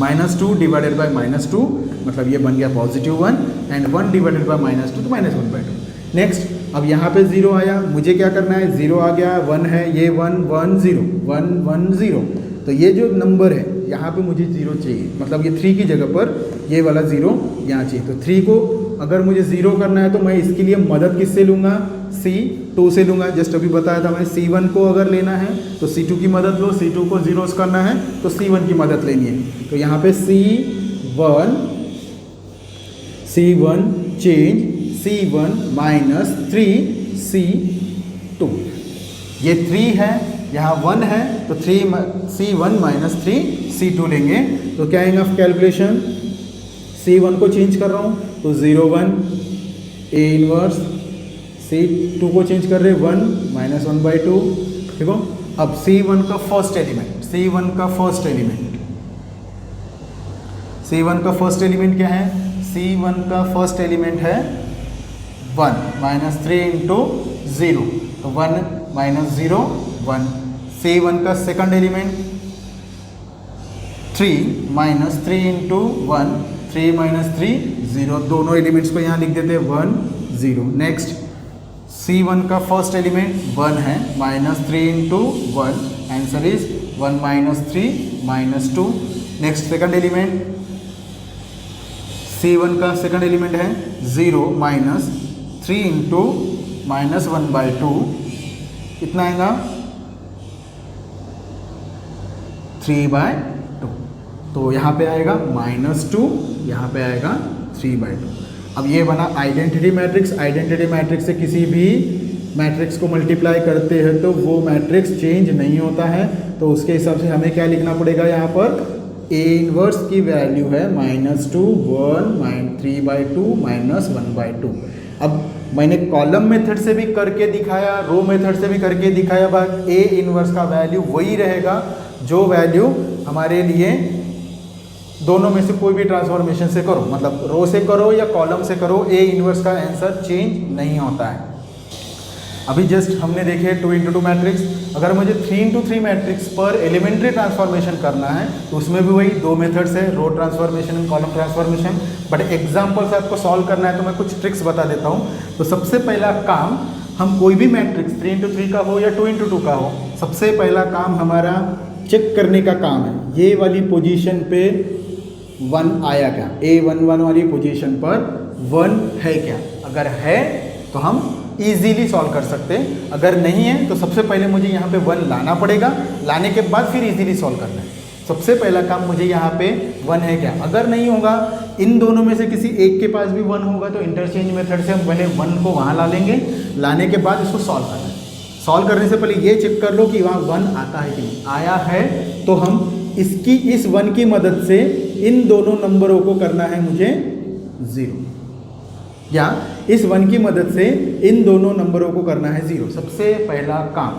-2 डिवाइडेड बाय -2 मतलब ये बन गया +1 एंड 1 डिवाइडेड बाय -2 तो -1/2। नेक्स्ट, अब यहाँ पे 0 आया, मुझे क्या करना है, 0 आ गया, 1 है, ये 1 1 0 1 1 0, तो ये जो नंबर है यहाँ पे मुझे 0 चाहिए, मतलब ये 3 की जगह पर ये वाला 0 यहाँ चाहिए। तो 3 को अगर मुझे 0 करना है तो मैं इसके लिए मदद किससे लूँगा, C2 से लूँगा। जस्ट अभी बताया था मैंने, C1 को अगर लेना है तो C2 की मदद लो, C2 को 0 करना है तो C1 की मदद लेनी है। तो यहाँ पे C1 चेंज C1 -3 C2, ये 3 है, यहाँ 1 है तो C1 -3 C2 लेंगे। तो क्या आएगा कैलकुलेशन, C1 को चेंज कर रहा हूँ तो 0 1 A इनवर्स, C2 को चेंज कर रहे 1 -1/2। ठीक हो, अब C1 का फर्स्ट एलिमेंट, C1 का फर्स्ट एलिमेंट क्या है, C1 का फर्स्ट एलिमेंट है 1 -3 × 0, तो 1 -0 1। C1 का सेकंड एलिमेंट 3 -3 × 1, 3 -3 0, दोनों एलिमेंट्स को यहाँ लिख देते हैं 1 0। नेक्स्ट, C1 का फर्स्ट एलिमेंट 1 है, -3 × 1, answer is 1 -3 -2। Next, second element, C1 का सेकंड एलिमेंट है 0 -3 × -1/2, कितना आएगा 3/2, तो यहाँ पे आएगा -2, यहाँ पे आएगा 3/2। अब ये बना आइडेंटिटी मैट्रिक्स। आइडेंटिटी मैट्रिक्स से किसी भी मैट्रिक्स को मल्टीप्लाई करते हैं तो वो मैट्रिक्स चेंज नहीं होता है, तो उसके हिसाब से हमें क्या लिखना पड़ेगा, यहाँ पर A इनवर्स की वैल्यू है -2 1 3/2 -1/2। अब मैंने कॉलम मेथड से भी करके दिखाया, रो मेथड से भी करके दिखाया, बट A इनवर्स का वैल्यू वही रहेगा जो वैल्यू हमारे लिए दोनों में से कोई भी ट्रांसफॉर्मेशन से करो, मतलब रो से करो या कॉलम से करो, A इनवर्स का आंसर चेंज नहीं होता है। अभी जस्ट हमने देखे 2 × 2 मैट्रिक्स। अगर मुझे 3 × 3 मैट्रिक्स पर एलिमेंट्री ट्रांसफॉर्मेशन करना है तो उसमें भी वही 2 मेथड्स है, row transformation and column transformation. But example से आपको सॉल्व करना है तो मैं कुछ ट्रिक्स बता देता हूँ। तो सबसे पहला काम, हम कोई भी मैट्रिक्स 3 × 3 का हो या 2 × 2 का हो, सबसे पहला काम हमारा चेक करने का काम है, ये वाली पोजीशन पे 1 आया क्या, A11 वाली पोजीशन पर 1 है क्या। अगर है तो हम इजीली सॉल्व कर सकते हैं, अगर नहीं है तो सबसे पहले मुझे यहाँ पे 1 लाना पड़ेगा, लाने के बाद फिर इजीली सॉल्व करना है। सबसे पहला काम मुझे यहाँ पे 1 है क्या। अगर नहीं होगा, इन दोनों में से किसी एक के पास भी 1 होगा तो इंटरचेंज मेथड से हम पहले 1 को वहाँ ला लेंगे, लाने के बाद इसको सॉल्व करना है। सॉल्व करने से पहले ये चेक कर लो कि वहाँ 1 आता है कि नहीं। आया है तो हम इसकी इस 1 की मदद से इन दोनों नंबरों को करना है मुझे 0, या इस 1 की मदद से इन दोनों नंबरों को करना है 0। सबसे पहला काम,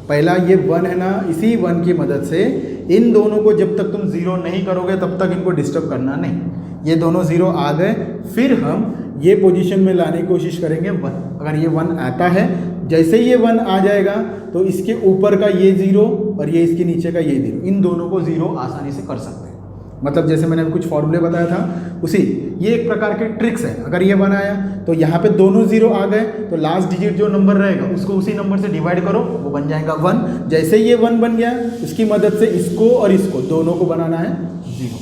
पहला ये 1 है ना, इसी 1 की मदद से इन दोनों को जब तक तुम 0 नहीं करोगे तब तक इनको डिस्टर्ब करना नहीं। ये दोनों 0 आ गए, फिर हम ये पोजीशन में लाने की कोशिश करेंगे 1। अगर ये 1 आता है, जैसे ये 1 आ जाएगा तो इसके ऊपर का ये 0 और ये इसके नीचे का ये 0, इन दोनों को 0 आसानी से कर सकते हैं। मतलब जैसे मैंने अभी कुछ फॉर्मूले बताया था उसी, ये एक प्रकार के ट्रिक्स है। अगर ये 1 आया तो यहाँ पे दोनों 0 आ गए तो लास्ट डिजिट जो नंबर रहेगा उसको उसी नंबर से डिवाइड करो, वो बन जाएगा 1। जैसे ये 1 बन गया, उसकी मदद से इसको और इसको दोनों को बनाना है 0।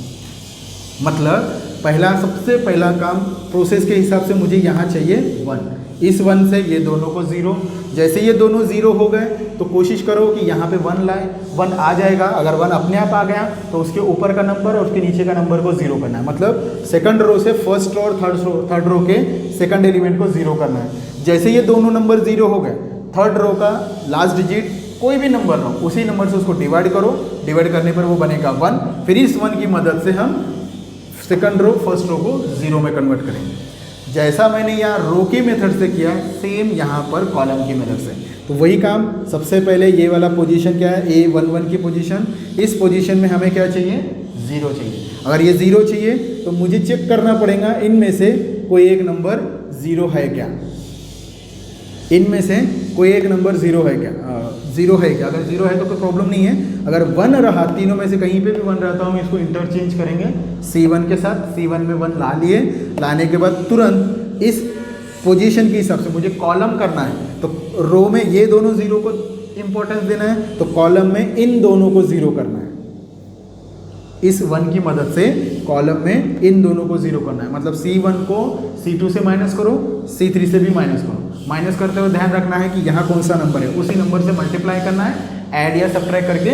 मतलब पहला, सबसे पहला काम प्रोसेस के हिसाब से मुझे यहाँ चाहिए 1। इस 1 से ये दोनों को 0। जैसे ये दोनों 0 हो गए तो कोशिश करो कि यहाँ पे 1 लाए, 1 आ जाएगा। अगर 1 अपने आप आ गया तो उसके ऊपर का नंबर और उसके नीचे का नंबर को 0 करना है। मतलब सेकंड रो से फर्स्ट रो और थर्ड रो के सेकंड एलिमेंट को 0 करना है। जैसे ये दोनों नंबर 0 हो गए, थर्ड रो का लास्ट डिजिट कोई भी नंबर हो, उसी नंबर से उसको डिवाइड करो। डिवाइड करने पर वो बनेगा 1। फिर इस 1 की मदद से हम सेकंड रो फर्स्ट रो को 0 में कन्वर्ट करेंगे। जैसा मैंने यहाँ रो की मेथड से किया, सेम यहाँ पर कॉलम की मेथड से। तो वही काम, सबसे पहले ये वाला पोजीशन क्या है, A11 की पोजीशन। इस पोजीशन में हमें क्या चाहिए, 0 चाहिए। अगर ये 0 चाहिए तो मुझे चेक करना पड़ेगा इनमें से कोई एक नंबर 0 है क्या, इनमें से कोई एक नंबर 0 है क्या, 0 है क्या। अगर 0 है तो कोई प्रॉब्लम नहीं है। अगर 1 रहा, तीनों में से कहीं पे भी 1 रहता हूँ, इसको इंटरचेंज करेंगे C1 के साथ। C1 में 1 ला लिए, लाने के बाद तुरंत इस पोजीशन के हिसाब से मुझे कॉलम करना है। तो रो में ये दोनों 0 को इंपॉर्टेंस देना है, तो कॉलम में इन दोनों को 0 करना है। इस 1 की मदद से कॉलम में इन दोनों को 0 करना है। मतलब C1 को C2 से माइनस करो, C3 से भी माइनस करो। माइनस करते हुए ध्यान रखना है कि यहाँ कौन सा नंबर है, उसी नंबर से मल्टीप्लाई करना है, ऐड या सब्ट्रैक्ट करके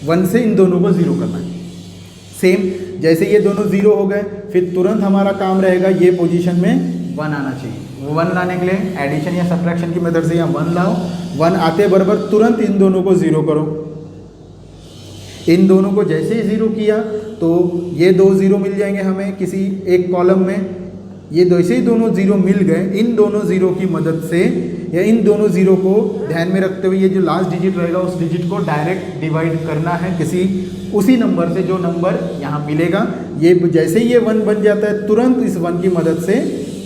1 से इन दोनों को 0 करना है। सेम जैसे ये दोनों 0 हो गए, फिर तुरंत हमारा काम रहेगा ये पोजीशन में 1 आना चाहिए। 1 लाने के लिए एडिशन या सब्ट्रैक्शन की मेथड से यहाँ 1 लाओ। 1 आते बराबर तुरंत इन दोनों को 0 करो। इन दोनों को जैसे ही 0 किया तो ये 2 0 मिल जाएंगे हमें किसी एक कॉलम में। ये जैसे ही दोनों 0 मिल गए, इन दोनों 0 की मदद से या इन दोनों 0 को ध्यान में रखते हुए ये जो लास्ट डिजिट रहेगा उस डिजिट को डायरेक्ट डिवाइड करना है किसी उसी नंबर से जो नंबर यहाँ मिलेगा। ये जैसे ही ये 1 बन जाता है, तुरंत इस 1 की मदद से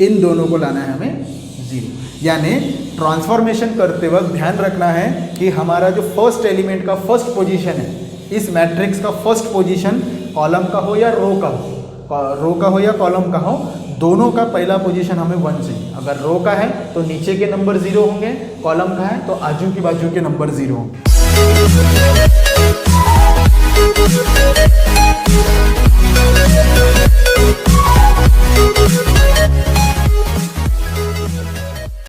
इन दोनों को लाना है हमें 0। यानी ट्रांसफॉर्मेशन करते वक्त ध्यान रखना है कि हमारा जो फर्स्ट एलिमेंट का फर्स्ट पोजीशन है, इस मैट्रिक्स का फर्स्ट पोजीशन कॉलम का हो या रो का हो या कॉलम का हो, दोनों का पहला पोजीशन हमें 1 चाहिए। अगर रो का है तो नीचे के नंबर 0 होंगे, कॉलम का है तो आजू की बाजू के नंबर 0 होंगे।